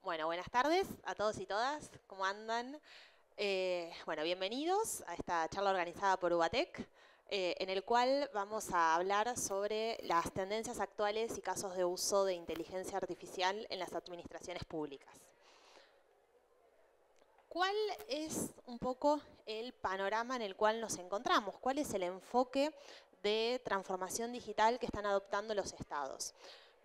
Bueno, buenas tardes a todos y todas. ¿Cómo andan? Bueno, bienvenidos a esta charla organizada por UBATEC, en el cual vamos a hablar sobre las tendencias actuales y casos de uso de inteligencia artificial en las administraciones públicas. ¿Cuál es un poco el panorama en el cual nos encontramos? ¿Cuál es el enfoque de transformación digital que están adoptando los estados?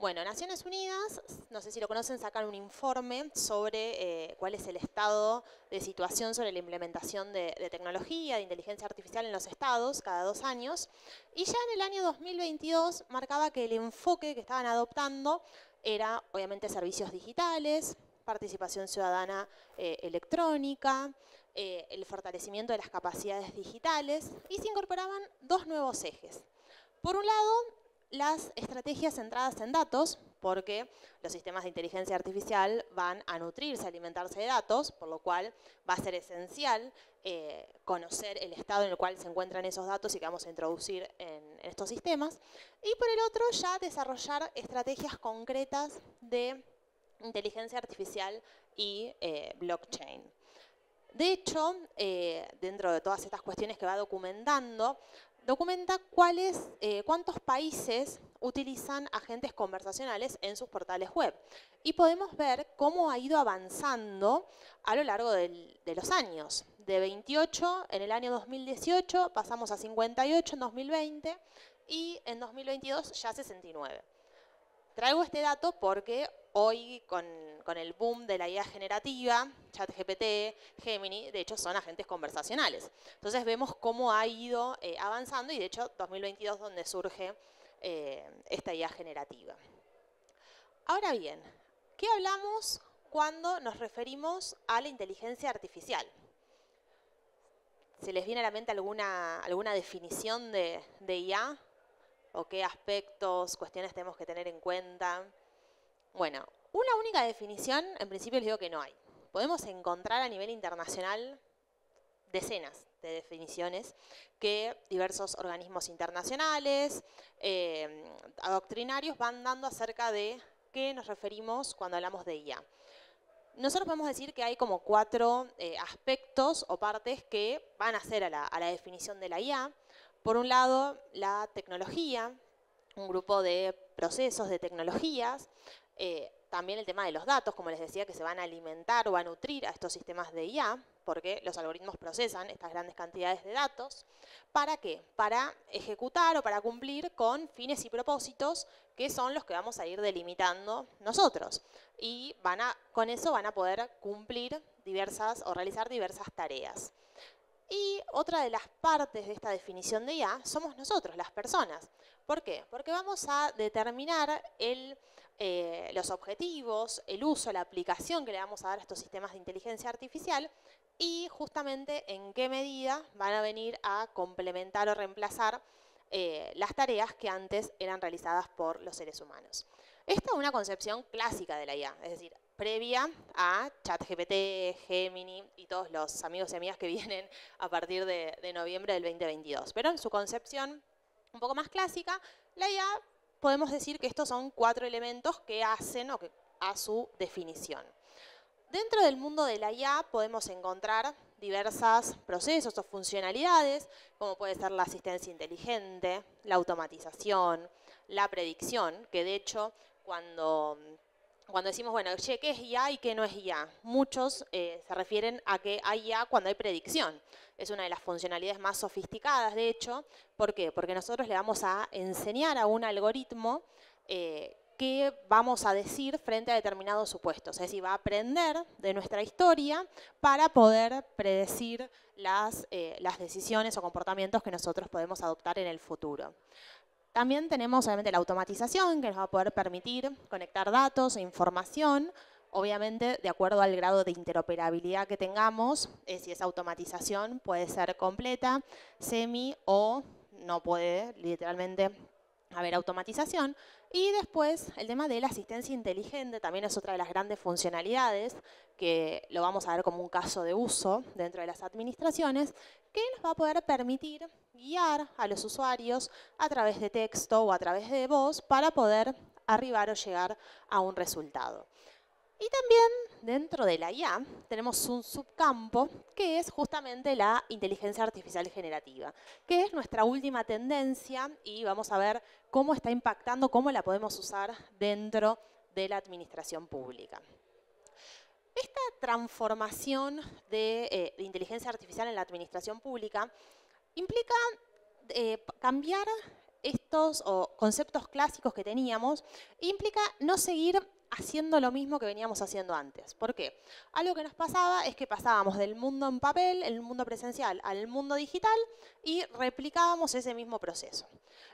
Bueno, Naciones Unidas, no sé si lo conocen, sacan un informe sobre cuál es el estado de situación sobre la implementación de tecnología, de inteligencia artificial en los estados cada 2 años. Y ya en el año 2022 marcaba que el enfoque que estaban adoptando era, obviamente, servicios digitales, participación ciudadana electrónica, el fortalecimiento de las capacidades digitales, y se incorporaban 2 nuevos ejes. Por un lado, las estrategias centradas en datos, porque los sistemas de inteligencia artificial van a nutrirse, a alimentarse de datos, por lo cual va a ser esencial conocer el estado en el cual se encuentran esos datos y que vamos a introducir en estos sistemas. Y por el otro, ya desarrollar estrategias concretas de inteligencia artificial y blockchain. De hecho, dentro de todas estas cuestiones que va documentando, documenta cuántos países utilizan agentes conversacionales en sus portales web. Y podemos ver cómo ha ido avanzando a lo largo de los años. De 28 en el año 2018, pasamos a 58 en 2020 y en 2022 ya 69. Traigo este dato porque hoy, con el boom de la IA generativa, ChatGPT, Gemini, de hecho son agentes conversacionales. Entonces vemos cómo ha ido avanzando y de hecho 2022 es donde surge esta IA generativa. Ahora bien, ¿qué hablamos cuando nos referimos a la inteligencia artificial? ¿Se les viene a la mente alguna definición de IA? ¿O qué aspectos, cuestiones tenemos que tener en cuenta? Bueno, una única definición, en principio les digo que no hay. Podemos encontrar a nivel internacional decenas de definiciones que diversos organismos internacionales, adoctrinarios van dando acerca de qué nos referimos cuando hablamos de IA. Nosotros podemos decir que hay como 4 aspectos o partes que van a hacer a la definición de la IA. Por un lado, la tecnología, un grupo de procesos, de tecnologías, también el tema de los datos, como les decía, que se van a alimentar o a nutrir a estos sistemas de IA, porque los algoritmos procesan estas grandes cantidades de datos. ¿Para qué? Para ejecutar o para cumplir con fines y propósitos que son los que vamos a ir delimitando nosotros. Y con eso van a poder cumplir o realizar diversas tareas. Y otra de las partes de esta definición de IA somos nosotros, las personas. ¿Por qué? Porque vamos a determinar los objetivos, el uso, la aplicación que le vamos a dar a estos sistemas de inteligencia artificial y justamente en qué medida van a venir a complementar o reemplazar las tareas que antes eran realizadas por los seres humanos. Esta es una concepción clásica de la IA, es decir, previa a ChatGPT, Gemini y todos los amigos y amigas que vienen a partir de noviembre del 2022. Pero en su concepción un poco más clásica, la IA podemos decir que estos son 4 elementos que hacen a su definición. Dentro del mundo de la IA podemos encontrar diversos procesos o funcionalidades, como puede ser la asistencia inteligente, la automatización, la predicción, que de hecho cuando decimos, bueno, che, ¿qué es IA y qué no es IA? Muchos se refieren a que hay IA cuando hay predicción. Es una de las funcionalidades más sofisticadas, de hecho. ¿Por qué? Porque nosotros le vamos a enseñar a un algoritmo qué vamos a decir frente a determinados supuestos. Es decir, va a aprender de nuestra historia para poder predecir las decisiones o comportamientos que nosotros podemos adoptar en el futuro. También tenemos, obviamente, la automatización, que nos va a poder permitir conectar datos e información, obviamente, de acuerdo al grado de interoperabilidad que tengamos. Si esa automatización puede ser completa, semi o no puede, literalmente, haber automatización. Y después, el tema de la asistencia inteligente también es otra de las grandes funcionalidades, que lo vamos a ver como un caso de uso dentro de las administraciones, que nos va a poder permitir guiar a los usuarios a través de texto o a través de voz para poder arribar o llegar a un resultado. Y también dentro de la IA tenemos un subcampo que es justamente la inteligencia artificial generativa, que es nuestra última tendencia y vamos a ver cómo está impactando, cómo la podemos usar dentro de la administración pública. Esta transformación de inteligencia artificial en la administración pública implica cambiar estos conceptos clásicos que teníamos, implica no seguir haciendo lo mismo que veníamos haciendo antes. ¿Por qué? Algo que nos pasaba es que pasábamos del mundo en papel, el mundo presencial, al mundo digital y replicábamos ese mismo proceso.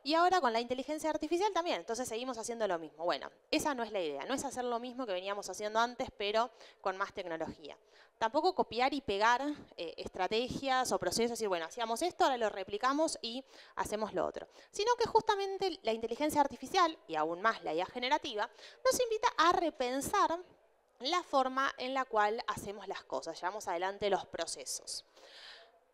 Y ahora con la inteligencia artificial también, entonces seguimos haciendo lo mismo. Bueno, esa no es la idea, no es hacer lo mismo que veníamos haciendo antes, pero con más tecnología. Tampoco copiar y pegar estrategias o procesos, decir, bueno, hacíamos esto, ahora lo replicamos y hacemos lo otro. Sino que justamente la inteligencia artificial, y aún más la IA generativa, nos invita a repensar la forma en la cual hacemos las cosas, llevamos adelante los procesos.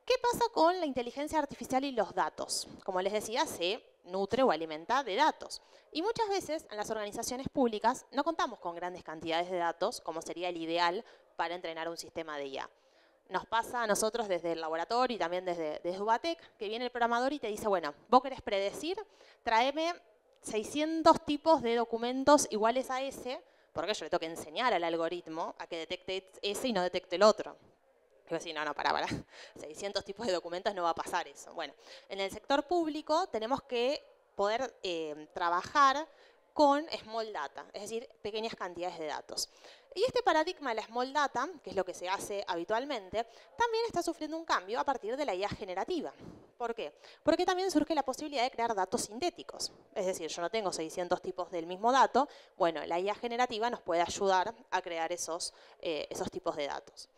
¿Qué pasa con la inteligencia artificial y los datos? Como les decía, se nutre o alimenta de datos. Y muchas veces en las organizaciones públicas no contamos con grandes cantidades de datos, como sería el ideal para entrenar un sistema de IA. Nos pasa a nosotros desde el laboratorio y también desde Ubatec, que viene el programador y te dice, bueno, vos querés predecir, tráeme 600 tipos de documentos iguales a ese, porque yo le tengo que enseñar al algoritmo a que detecte ese y no detecte el otro. Y vos decís, no, para. 600 tipos de documentos no va a pasar eso. Bueno, en el sector público tenemos que poder trabajar con small data, es decir, pequeñas cantidades de datos. Y este paradigma de la small data, que es lo que se hace habitualmente, también está sufriendo un cambio a partir de la IA generativa. ¿Por qué? Porque también surge la posibilidad de crear datos sintéticos. Es decir, yo no tengo 600 tipos del mismo dato. Bueno, la IA generativa nos puede ayudar a crear esos tipos de datos.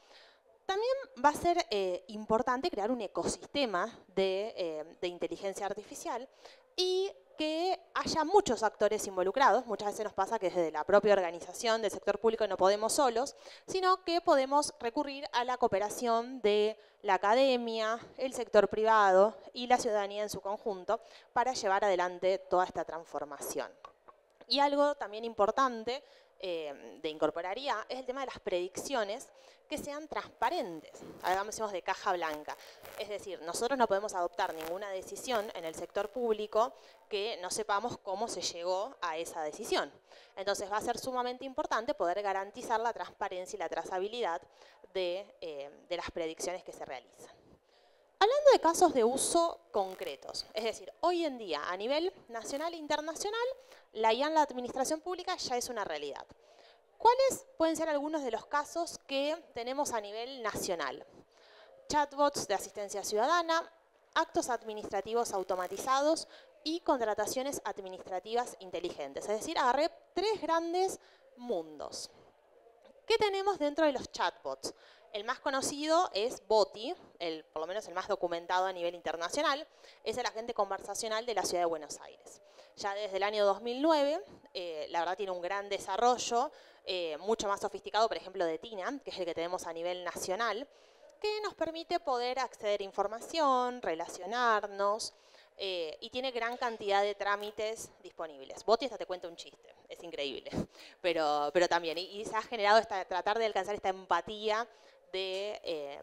También va a ser importante crear un ecosistema de inteligencia artificial y que haya muchos actores involucrados. Muchas veces nos pasa que desde la propia organización del sector público no podemos solos, sino que podemos recurrir a la cooperación de la academia, el sector privado y la ciudadanía en su conjunto para llevar adelante toda esta transformación. Y algo también importante de incorporar IA es el tema de las predicciones que sean transparentes. Hablamos de caja blanca. Es decir, nosotros no podemos adoptar ninguna decisión en el sector público que no sepamos cómo se llegó a esa decisión. Entonces va a ser sumamente importante poder garantizar la transparencia y la trazabilidad de las predicciones que se realizan. Hablando de casos de uso concretos, es decir, hoy en día a nivel nacional e internacional, la IA en la administración pública ya es una realidad. ¿Cuáles pueden ser algunos de los casos que tenemos a nivel nacional? Chatbots de asistencia ciudadana, actos administrativos automatizados y contrataciones administrativas inteligentes. Es decir, agarré tres grandes mundos. ¿Qué tenemos dentro de los chatbots? El más conocido es Boti, por lo menos el más documentado a nivel internacional, es el agente conversacional de la ciudad de Buenos Aires. Ya desde el año 2009, la verdad tiene un gran desarrollo, mucho más sofisticado, por ejemplo, de TINA, que es el que tenemos a nivel nacional, que nos permite poder acceder a información, relacionarnos, y tiene gran cantidad de trámites disponibles. Boti hasta te cuenta un chiste, es increíble, pero también, y se ha generado tratar de alcanzar esta empatía de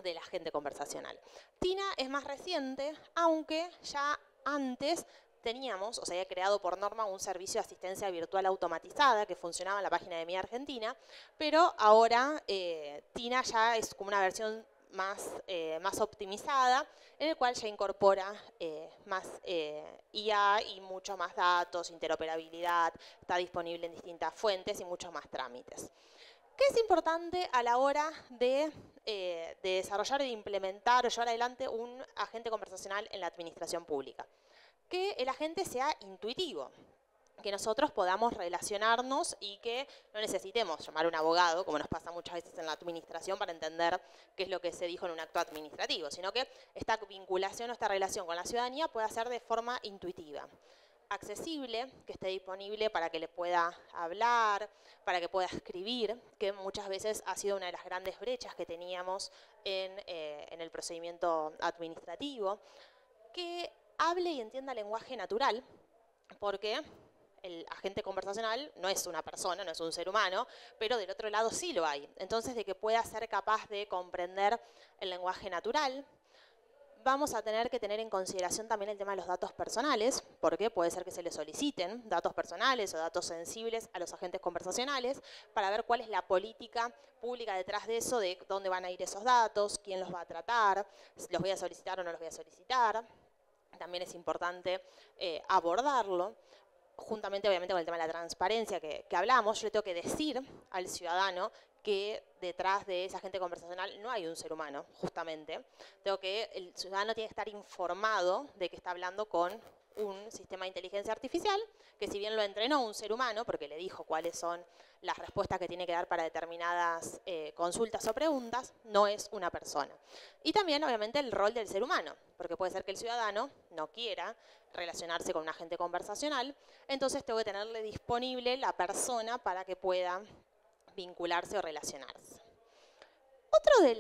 la gente conversacional. TINA es más reciente, aunque ya antes teníamos, o se había creado por norma un servicio de asistencia virtual automatizada que funcionaba en la página de Mi Argentina, pero ahora TINA ya es como una versión más optimizada, en el cual ya incorpora más IA y mucho más datos, interoperabilidad, está disponible en distintas fuentes y muchos más trámites. ¿Qué es importante a la hora de desarrollar y de implementar o llevar adelante un agente conversacional en la administración pública? Que el agente sea intuitivo, que nosotros podamos relacionarnos y que no necesitemos llamar a un abogado, como nos pasa muchas veces en la administración, para entender qué es lo que se dijo en un acto administrativo, sino que esta vinculación o esta relación con la ciudadanía pueda ser de forma intuitiva, accesible, que esté disponible para que le pueda hablar, para que pueda escribir, que muchas veces ha sido una de las grandes brechas que teníamos en el procedimiento administrativo, que hable y entienda lenguaje natural, porque el agente conversacional no es una persona, no es un ser humano, pero del otro lado sí lo hay. Entonces, de que pueda ser capaz de comprender el lenguaje natural, vamos a tener que tener en consideración también el tema de los datos personales, porque puede ser que se le soliciten datos personales o datos sensibles a los agentes conversacionales para ver cuál es la política pública detrás de eso, de dónde van a ir esos datos, quién los va a tratar, si los voy a solicitar o no los voy a solicitar. También es importante abordarlo. Juntamente, obviamente, con el tema de la transparencia que hablamos, yo le tengo que decir al ciudadano que detrás de ese agente conversacional no hay un ser humano, justamente. El ciudadano tiene que estar informado de que está hablando con un sistema de inteligencia artificial, que si bien lo entrenó un ser humano, porque le dijo cuáles son las respuestas que tiene que dar para determinadas consultas o preguntas, no es una persona. Y también, obviamente, el rol del ser humano, porque puede ser que el ciudadano no quiera relacionarse con un agente conversacional, entonces tengo que tenerle disponible la persona para que pueda vincularse o relacionarse. Otro de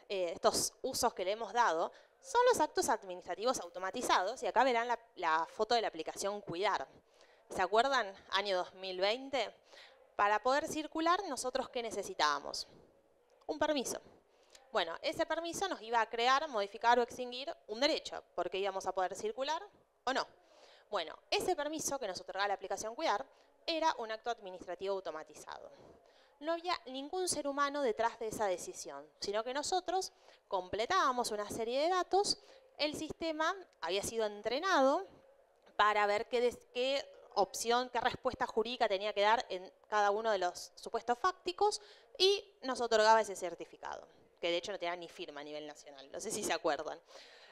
estos usos que le hemos dado son los actos administrativos automatizados, y acá verán la foto de la aplicación Cuidar. ¿Se acuerdan? Año 2020. Para poder circular, ¿nosotros qué necesitábamos? Un permiso. Bueno, ese permiso nos iba a crear, modificar o extinguir un derecho, porque íbamos a poder circular o no. Bueno, ese permiso que nos otorgaba la aplicación Cuidar era un acto administrativo automatizado. No había ningún ser humano detrás de esa decisión, sino que nosotros completábamos una serie de datos, el sistema había sido entrenado para ver qué opción, qué respuesta jurídica tenía que dar en cada uno de los supuestos fácticos y nos otorgaba ese certificado, que de hecho no tenía ni firma a nivel nacional, no sé si se acuerdan.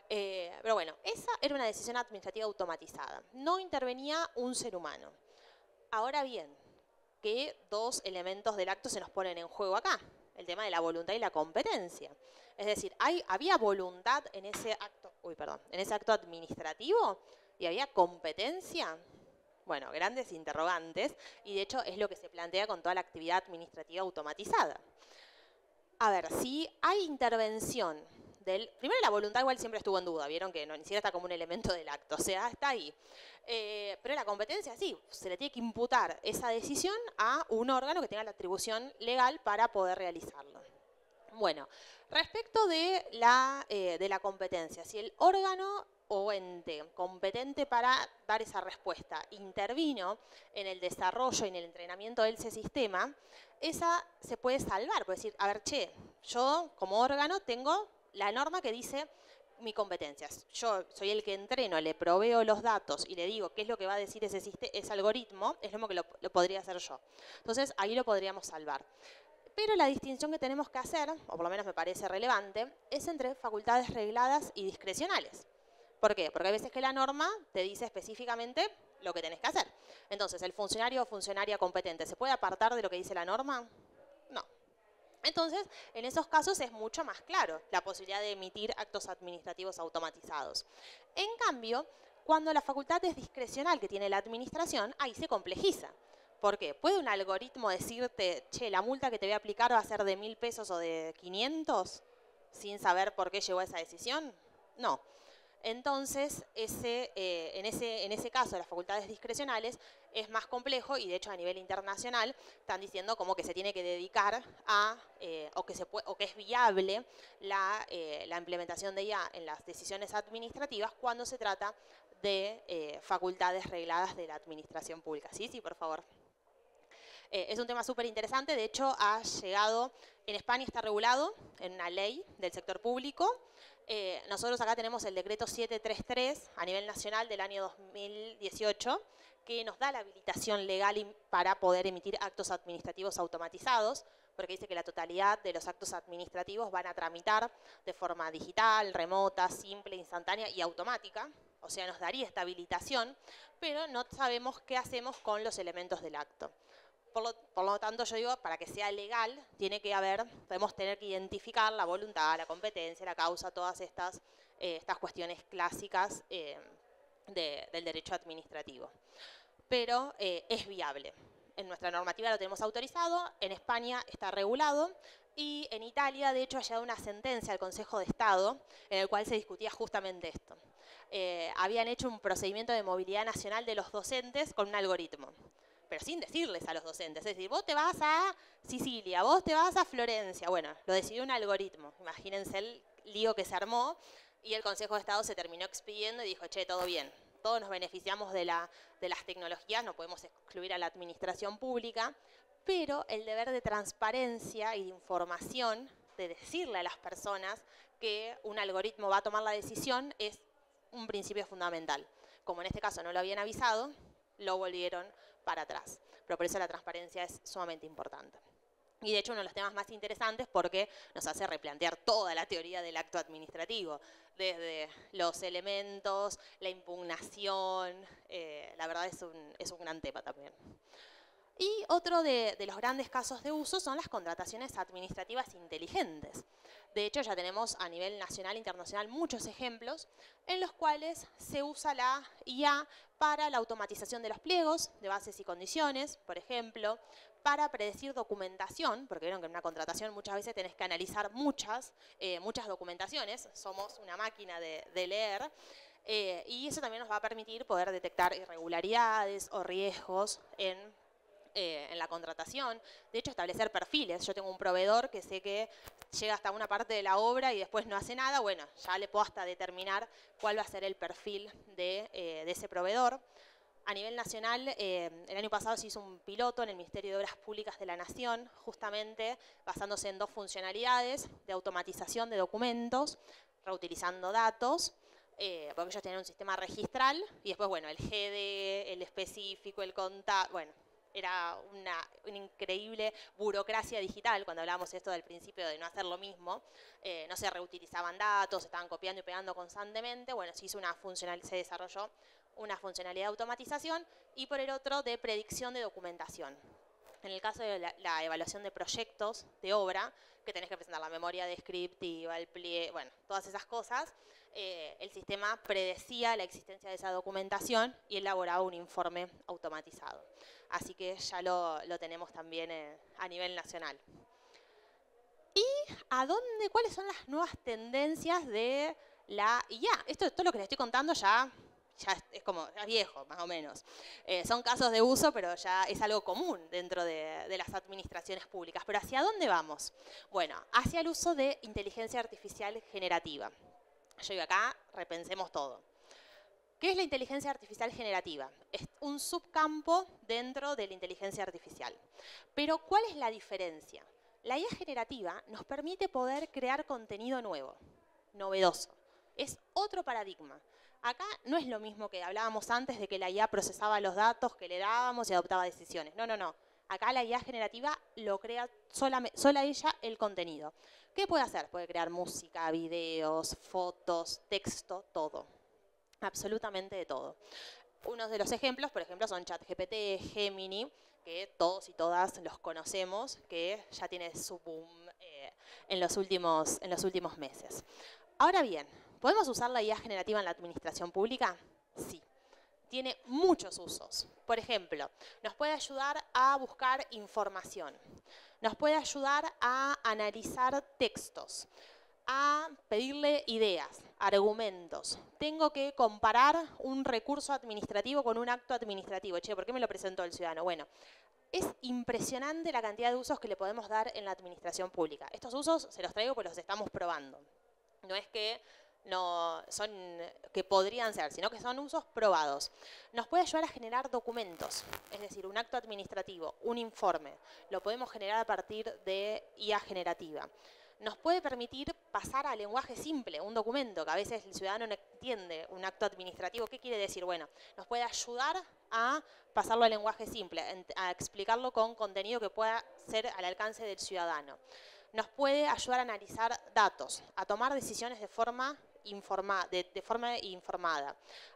Pero bueno, esa era una decisión administrativa automatizada, no intervenía un ser humano. Ahora bien, que dos elementos del acto se nos ponen en juego acá, el tema de la voluntad y la competencia. Es decir, había voluntad en ese acto administrativo y había competencia. Bueno, grandes interrogantes, y de hecho es lo que se plantea con toda la actividad administrativa automatizada. A ver, si hay intervención primero, la voluntad igual siempre estuvo en duda, vieron que ni siquiera está como un elemento del acto, o sea, está ahí. Pero la competencia sí, se le tiene que imputar esa decisión a un órgano que tenga la atribución legal para poder realizarlo. Bueno, respecto de la competencia, si el órgano o ente competente para dar esa respuesta intervino en el desarrollo y en el entrenamiento de ese sistema, esa se puede salvar, puede decir, a ver, yo como órgano tengo la norma que dice mi competencia. Yo soy el que entreno, le proveo los datos y le digo qué es lo que va a decir ese algoritmo, es lo mismo que lo podría hacer yo. Entonces, ahí lo podríamos salvar. Pero la distinción que tenemos que hacer, o por lo menos me parece relevante, es entre facultades regladas y discrecionales. ¿Por qué? Porque hay veces que la norma te dice específicamente lo que tenés que hacer. Entonces, ¿el funcionario o funcionaria competente se puede apartar de lo que dice la norma? No. Entonces, en esos casos es mucho más claro la posibilidad de emitir actos administrativos automatizados. En cambio, cuando la facultad es discrecional que tiene la administración, ahí se complejiza. ¿Por qué? ¿Puede un algoritmo decirte, la multa que te voy a aplicar va a ser de 1.000 pesos o de 500 sin saber por qué llegó a esa decisión? No. Entonces, en ese caso, las facultades discrecionales es más complejo y, de hecho, a nivel internacional están diciendo como que se tiene que dedicar a, o que es viable la implementación de IA en las decisiones administrativas cuando se trata de facultades regladas de la administración pública. Sí, por favor. Es un tema súper interesante, de hecho ha llegado, en España está regulado en una ley del sector público. Nosotros acá tenemos el decreto 733 a nivel nacional del año 2018, que nos da la habilitación legal para poder emitir actos administrativos automatizados, porque dice que la totalidad de los actos administrativos van a tramitar de forma digital, remota, simple, instantánea y automática. O sea, nos daría esta habilitación, pero no sabemos qué hacemos con los elementos del acto. Por lo tanto, yo digo, para que sea legal, podemos tener que identificar la voluntad, la competencia, la causa, todas estas cuestiones clásicas del derecho administrativo. Pero es viable. En nuestra normativa lo tenemos autorizado, en España está regulado y en Italia, de hecho, ha llegado una sentencia al Consejo de Estado en el cual se discutía justamente esto. habían hecho un procedimiento de movilidad nacional de los docentes con un algoritmo, pero sin decirles a los docentes. Es decir, vos te vas a Sicilia, vos te vas a Florencia. Bueno, lo decidió un algoritmo. Imagínense el lío que se armó y el Consejo de Estado se terminó expidiendo y dijo, che, todo bien. Todos nos beneficiamos de las tecnologías, no podemos excluir a la administración pública, pero el deber de transparencia y de información, de decirle a las personas que un algoritmo va a tomar la decisión, es un principio fundamental. Como en este caso no lo habían avisado, lo volvieron para atrás. Pero por eso la transparencia es sumamente importante. Y de hecho uno de los temas más interesantes porque nos hace replantear toda la teoría del acto administrativo, desde los elementos, la impugnación, la verdad es un gran tema también. Y otro de los grandes casos de uso son las contrataciones administrativas inteligentes. De hecho, ya tenemos a nivel nacional e internacional muchos ejemplos en los cuales se usa la IA para la automatización de los pliegos de bases y condiciones, por ejemplo, para predecir documentación, porque vieron que en una contratación muchas veces tenés que analizar muchas documentaciones, somos una máquina de leer, y eso también nos va a permitir poder detectar irregularidades o riesgos en la contratación. De hecho, establecer perfiles. Yo tengo un proveedor que sé que llega hasta una parte de la obra y después no hace nada. Bueno, ya le puedo hasta determinar cuál va a ser el perfil de ese proveedor. A nivel nacional, el año pasado se hizo un piloto en el Ministerio de Obras Públicas de la Nación, justamente basándose en 2 funcionalidades de automatización de documentos, reutilizando datos, porque ellos tienen un sistema registral, y después, bueno, el GD, el específico, el contacto, bueno, era una increíble burocracia digital, cuando hablábamos esto del principio de no hacer lo mismo, no se reutilizaban datos, se estaban copiando y pegando constantemente. Bueno, se desarrolló una funcionalidad de automatización y por el otro de predicción de documentación. En el caso de la evaluación de proyectos de obra, que tenés que presentar la memoria descriptiva, el pliegue, bueno, todas esas cosas, el sistema predecía la existencia de esa documentación y elaboraba un informe automatizado. Así que ya lo tenemos también a nivel nacional. ¿Y cuáles son las nuevas tendencias de la IA? Todo lo que les estoy contando ya es como viejo, más o menos. Son casos de uso, pero ya es algo común dentro de las administraciones públicas. ¿Pero hacia dónde vamos? Bueno, hacia el uso de inteligencia artificial generativa. Yo digo acá, repensemos todo. ¿Qué es la inteligencia artificial generativa? Es un subcampo dentro de la inteligencia artificial. Pero, ¿cuál es la diferencia? La IA generativa nos permite poder crear contenido nuevo, novedoso. Es otro paradigma. Acá no es lo mismo que hablábamos antes de que la IA procesaba los datos que le dábamos y adoptaba decisiones. No, no, no. Acá la IA generativa lo crea sola ella el contenido. ¿Qué puede hacer? Puede crear música, videos, fotos, texto, todo. Absolutamente de todo. Unos de los ejemplos, por ejemplo, son ChatGPT, Gemini, que todos y todas los conocemos, que ya tiene su boom en los últimos meses. Ahora bien, ¿podemos usar la IA generativa en la administración pública? Sí. Tiene muchos usos. Por ejemplo, nos puede ayudar a buscar información. Nos puede ayudar a analizar textos, a pedirle ideas, argumentos. Tengo que comparar un recurso administrativo con un acto administrativo. Che, ¿por qué me lo presentó el ciudadano? Bueno, es impresionante la cantidad de usos que le podemos dar en la administración pública. Estos usos se los traigo porque los estamos probando. No es que que podrían ser, sino que son usos probados. Nos puede ayudar a generar documentos, es decir, un acto administrativo, un informe. Lo podemos generar a partir de IA generativa. Nos puede permitir pasar a lenguaje simple un documento, que a veces el ciudadano no entiende un acto administrativo. ¿Qué quiere decir? Bueno, nos puede ayudar a pasarlo a lenguaje simple, a explicarlo con contenido que pueda ser al alcance del ciudadano. Nos puede ayudar a analizar datos, a tomar decisiones de forma informada,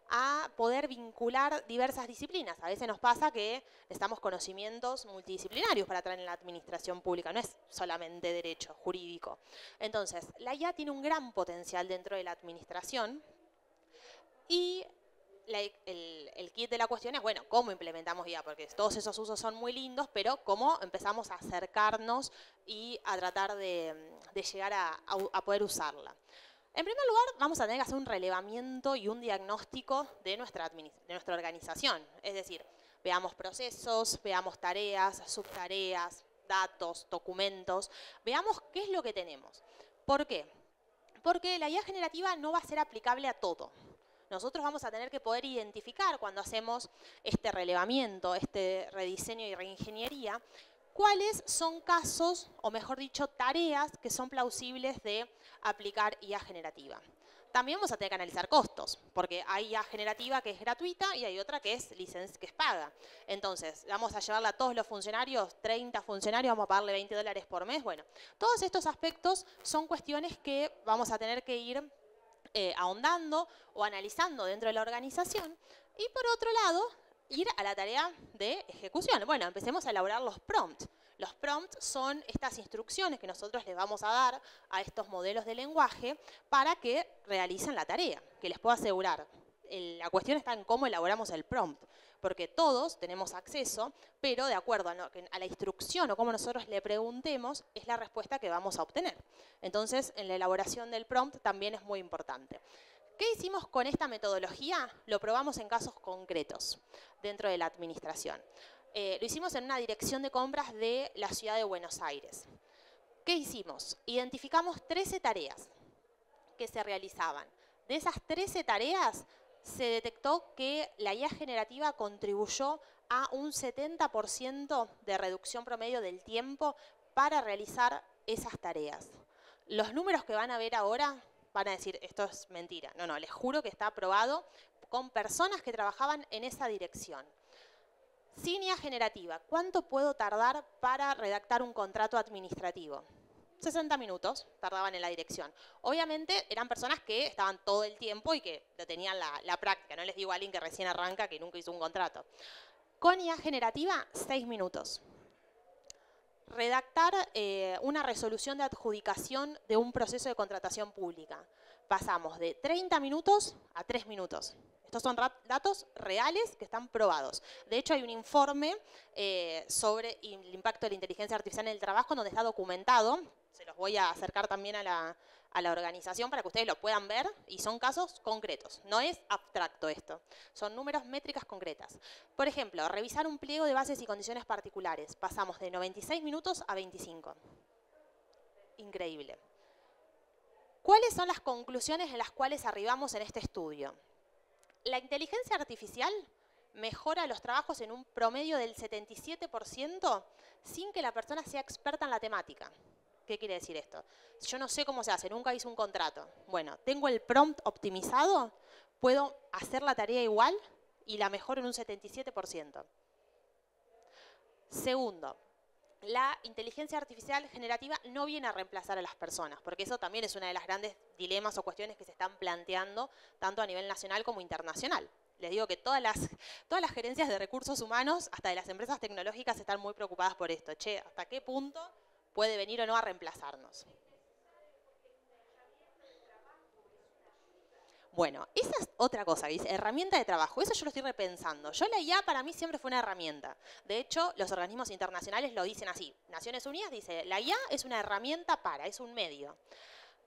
a poder vincular diversas disciplinas. A veces nos pasa que necesitamos conocimientos multidisciplinarios para traer en la administración pública, no es solamente derecho jurídico. Entonces, la IA tiene un gran potencial dentro de la administración y el kit de la cuestión es, bueno, ¿cómo implementamos IA? Porque todos esos usos son muy lindos, pero ¿cómo empezamos a acercarnos y a tratar de llegar a poder usarla? En primer lugar, vamos a tener que hacer un relevamiento y un diagnóstico de nuestra organización. Es decir, veamos procesos, veamos tareas, subtareas, datos, documentos, veamos qué es lo que tenemos. ¿Por qué? Porque la IA generativa no va a ser aplicable a todo. Nosotros vamos a tener que poder identificar cuando hacemos este relevamiento, este rediseño y reingeniería, cuáles son casos, o mejor dicho, tareas que son plausibles de aplicar IA generativa. También vamos a tener que analizar costos, porque hay IA generativa que es gratuita y hay otra que es paga. Entonces, vamos a llevarla a todos los funcionarios, 30 funcionarios, vamos a pagarle $20 por mes. Bueno, todos estos aspectos son cuestiones que vamos a tener que ir ahondando o analizando dentro de la organización. Y por otro lado, ir a la tarea de ejecución. Bueno, empecemos a elaborar los prompts. Los prompts son estas instrucciones que nosotros les vamos a dar a estos modelos de lenguaje para que realicen la tarea, que les puedo asegurar. La cuestión está en cómo elaboramos el prompt, porque todos tenemos acceso, pero de acuerdo a la instrucción o cómo nosotros le preguntemos, es la respuesta que vamos a obtener. Entonces, en la elaboración del prompt también es muy importante. ¿Qué hicimos con esta metodología? Lo probamos en casos concretos dentro de la administración. Lo hicimos en una dirección de compras de la ciudad de Buenos Aires. ¿Qué hicimos? Identificamos 13 tareas que se realizaban. De esas 13 tareas se detectó que la IA generativa contribuyó a un 70% de reducción promedio del tiempo para realizar esas tareas. Los números que van a ver ahora van a decir, esto es mentira. No, no, les juro que está aprobado con personas que trabajaban en esa dirección. Sin IA generativa, ¿cuánto puedo tardar para redactar un contrato administrativo? 60 minutos tardaban en la dirección. Obviamente eran personas que estaban todo el tiempo y que tenían la práctica. No les digo a alguien que recién arranca, que nunca hizo un contrato. Con IA generativa, 6 minutos. Redactar una resolución de adjudicación de un proceso de contratación pública. Pasamos de 30 minutos a 3 minutos. Estos son datos reales que están probados. De hecho, hay un informe sobre el impacto de la inteligencia artificial en el trabajo donde está documentado. Se los voy a acercar también a la organización para que ustedes lo puedan ver. Y son casos concretos. No es abstracto esto. Son números, métricas concretas. Por ejemplo, revisar un pliego de bases y condiciones particulares. Pasamos de 96 minutos a 25. Increíble. ¿Cuáles son las conclusiones en las cuales arribamos en este estudio? La inteligencia artificial mejora los trabajos en un promedio del 77% sin que la persona sea experta en la temática. ¿Qué quiere decir esto? Yo no sé cómo se hace, nunca hice un contrato. Bueno, tengo el prompt optimizado, puedo hacer la tarea igual y la mejoro en un 77%. Segundo, la inteligencia artificial generativa no viene a reemplazar a las personas, porque eso también es una de las grandes dilemas o cuestiones que se están planteando tanto a nivel nacional como internacional. Les digo que todas las gerencias de recursos humanos, hasta de las empresas tecnológicas, están muy preocupadas por esto. Che, ¿hasta qué punto puede venir o no a reemplazarnos? Bueno, esa es otra cosa, dice herramienta de trabajo. Eso yo lo estoy repensando. Yo la IA para mí siempre fue una herramienta. De hecho, los organismos internacionales lo dicen así. Naciones Unidas dice, la IA es una herramienta es un medio.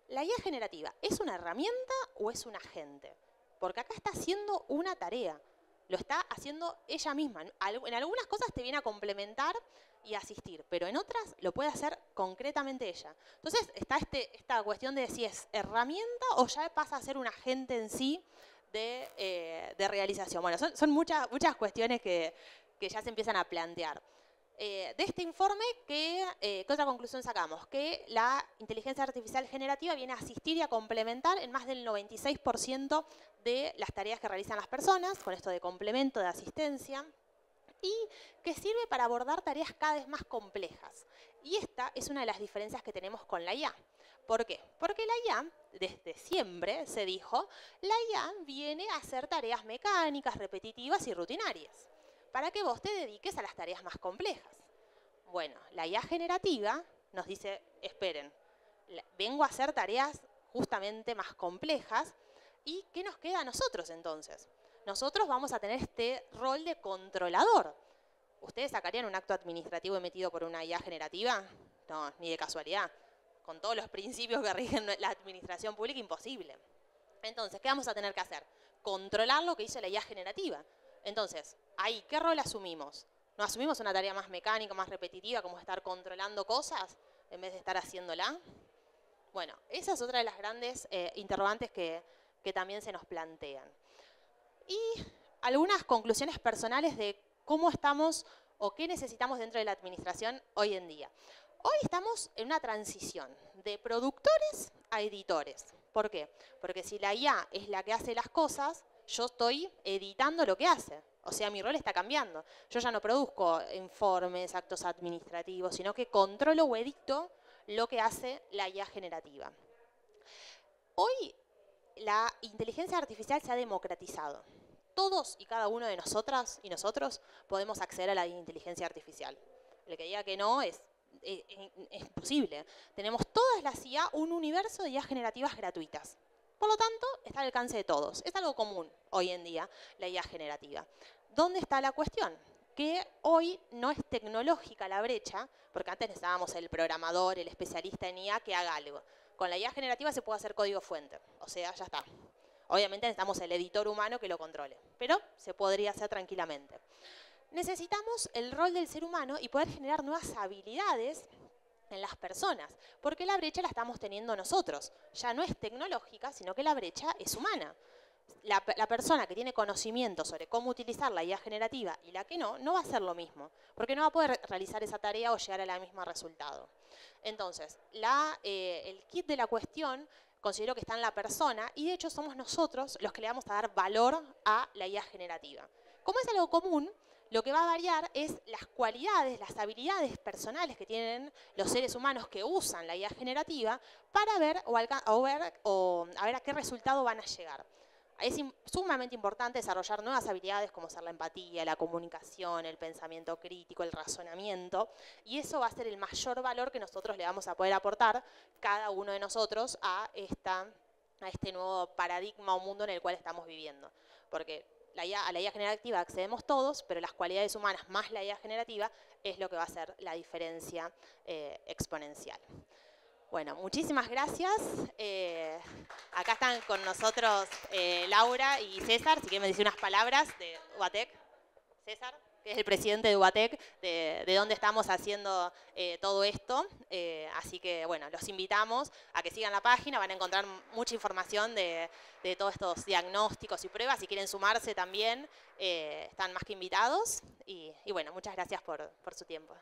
¿La IA generativa es una herramienta o es un agente? Porque acá está haciendo una tarea. Lo está haciendo ella misma. En algunas cosas te viene a complementar y asistir, pero en otras lo puede hacer concretamente ella. Entonces está esta cuestión de si es herramienta o ya pasa a ser un agente en sí de realización. Bueno, son muchas cuestiones que ya se empiezan a plantear. De este informe, ¿qué otra conclusión sacamos? Que la inteligencia artificial generativa viene a asistir y a complementar en más del 96% de las tareas que realizan las personas, con esto de complemento, de asistencia, y que sirve para abordar tareas cada vez más complejas. Y esta es una de las diferencias que tenemos con la IA. ¿Por qué? Porque la IA, desde siempre se dijo, la IA viene a hacer tareas mecánicas, repetitivas y rutinarias, para que vos te dediques a las tareas más complejas. Bueno, la IA generativa nos dice, esperen, vengo a hacer tareas justamente más complejas, ¿y qué nos queda a nosotros entonces? Nosotros vamos a tener este rol de controlador. ¿Ustedes sacarían un acto administrativo emitido por una IA generativa? No, ni de casualidad. con todos los principios que rigen la administración pública, imposible. Entonces, ¿qué vamos a tener que hacer? Controlar lo que dice la IA generativa. Entonces, ahí, ¿qué rol asumimos? ¿No asumimos una tarea más mecánica, más repetitiva, como estar controlando cosas en vez de estar haciéndola? Bueno, esa es otra de las grandes interrogantes que también se nos plantean. Y algunas conclusiones personales de cómo estamos o qué necesitamos dentro de la administración hoy en día. Hoy estamos en una transición de productores a editores. ¿Por qué? Porque si la IA es la que hace las cosas, yo estoy editando lo que hace. O sea, mi rol está cambiando. Yo ya no produzco informes, actos administrativos, sino que controlo o edito lo que hace la IA generativa. Hoy la inteligencia artificial se ha democratizado. Todos y cada uno de nosotras y nosotros podemos acceder a la inteligencia artificial. El que diga que no es imposible. Tenemos todas las IA, un universo de IA generativas gratuitas. Por lo tanto, está al alcance de todos. Es algo común hoy en día, la IA generativa. ¿Dónde está la cuestión? Que hoy no es tecnológica la brecha, porque antes necesitábamos el programador, el especialista en IA que haga algo. Con la IA generativa se puede hacer código fuente, o sea, ya está. Obviamente necesitamos el editor humano que lo controle, pero se podría hacer tranquilamente. Necesitamos el rol del ser humano y poder generar nuevas habilidades en las personas, porque la brecha la estamos teniendo nosotros. Ya no es tecnológica, sino que la brecha es humana. La persona que tiene conocimiento sobre cómo utilizar la IA generativa y la que no va a hacer lo mismo, porque no va a poder realizar esa tarea o llegar a la misma resultado. Entonces, el kit de la cuestión considero que está en la persona y de hecho somos nosotros los que le vamos a dar valor a la IA generativa. Como es algo común, lo que va a variar es las cualidades, las habilidades personales que tienen los seres humanos que usan la IA generativa para ver a ver a qué resultado van a llegar. Es sumamente importante desarrollar nuevas habilidades como ser la empatía, la comunicación, el pensamiento crítico, el razonamiento, y eso va a ser el mayor valor que nosotros le vamos a poder aportar cada uno de nosotros a este nuevo paradigma o mundo en el cual estamos viviendo. Porque a la IA generativa accedemos todos, pero las cualidades humanas más la IA generativa es lo que va a hacer la diferencia exponencial. Bueno, muchísimas gracias. Acá están con nosotros Laura y César, si quieren me decir unas palabras de UBATEC. César, que es el presidente de UBATEC, de dónde estamos haciendo todo esto. Así que, bueno, los invitamos a que sigan la página, van a encontrar mucha información de todos estos diagnósticos y pruebas. Si quieren sumarse también, están más que invitados. Y bueno, muchas gracias por su tiempo.